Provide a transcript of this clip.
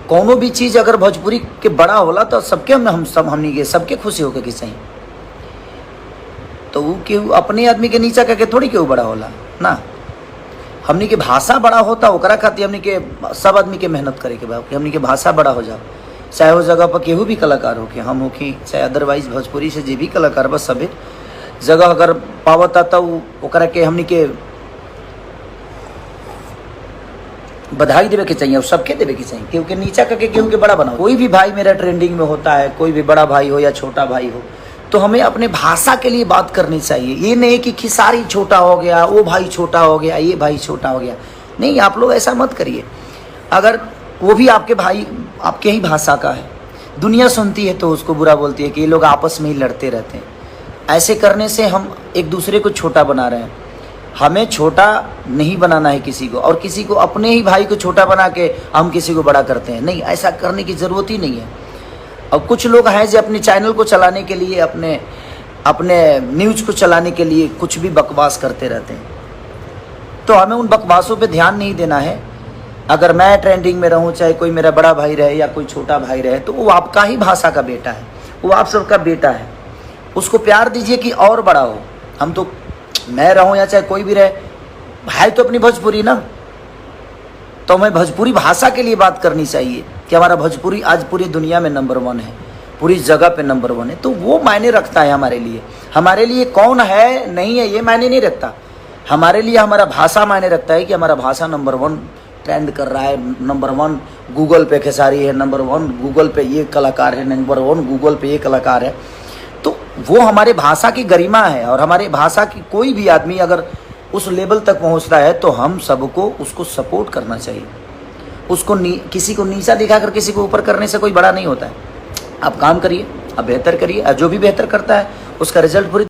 कोनो भी चीज़ अगर भोजपुरी के बड़ा होला तो सबके हम सब हमनी के सबके खुशी होके कि सही, तो वो केहू अपने आदमी के नीचा करके थोड़ी केहू बड़ा होला ना। हमनी के भाषा बड़ा होता ओकरा खातिर हमनी के सब आदमी के मेहनत करे के बा कि हमनी के भाषा बड़ा हो जाओ। चाहे वो जगह पर केहू भी कलाकार हो के हम हो कि चाहे अदरवाइज भोजपुरी से जे भी कलाकार बस सभी जगह अगर पावता तो ओकरा के हमनी के बधाई देवे के चाहिए और सबके देवे के चाहिए। केहू के नीचा करके केहू के बड़ा बनाओ। कोई भी भाई मेरा ट्रेंडिंग में होता है, कोई भी बड़ा भाई हो या छोटा भाई हो, तो हमें अपने भाषा के लिए बात करनी चाहिए। ये नहीं कि खिसारी छोटा हो गया, वो भाई छोटा हो गया, ये भाई छोटा हो गया, नहीं, आप लोग ऐसा मत करिए। अगर वो भी आपके भाई आपके ही भाषा का है, दुनिया सुनती है तो उसको बुरा बोलती है कि ये लोग आपस में ही लड़ते रहते हैं। ऐसे करने से हम एक दूसरे को छोटा बना रहे हैं। हमें छोटा नहीं बनाना है किसी को, और किसी को अपने ही भाई को छोटा बना के हम किसी को बड़ा करते हैं, नहीं, ऐसा करने की ज़रूरत ही नहीं है। और कुछ लोग हैं जो अपने चैनल को चलाने के लिए, अपने न्यूज़ को चलाने के लिए कुछ भी बकवास करते रहते हैं, तो हमें उन बकवासों पे ध्यान नहीं देना है। अगर मैं ट्रेंडिंग में रहूं, चाहे कोई मेरा बड़ा भाई रहे या कोई छोटा भाई रहे, तो वो आपका ही भाषा का बेटा है, वो आप सबका बेटा है, उसको प्यार दीजिए कि और बड़ा हो। हम तो, मैं रहूं या चाहे कोई भी रहे, भाई तो अपनी भोजपुरी ना, तो हमें भोजपुरी भाषा के लिए बात करनी चाहिए कि हमारा भोजपुरी आज पूरी दुनिया में नंबर 1 है, पूरी जगह पे नंबर 1 है, तो वो मायने रखता है हमारे लिए। हमारे लिए कौन है नहीं है ये मायने नहीं रखता, हमारे लिए हमारा भाषा मायने रखता है कि हमारा भाषा नंबर 1 ट्रेंड कर रहा है, नंबर 1 गूगल पे खेसारी है, नंबर 1 गूगल पे ये कलाकार है, नंबर 1 गूगल पे ये कलाकार है। तो वो हमारे भाषा की गरिमा है, और हमारे भाषा की कोई भी आदमी अगर उस लेवल तक पहुंचता है तो हम सबको उसको सपोर्ट करना चाहिए। उसको किसी को नीचा दिखाकर किसी को ऊपर करने से कोई बड़ा नहीं होता है। आप काम करिए, आप बेहतर करिए, और जो भी बेहतर करता है उसका रिजल्ट पूरी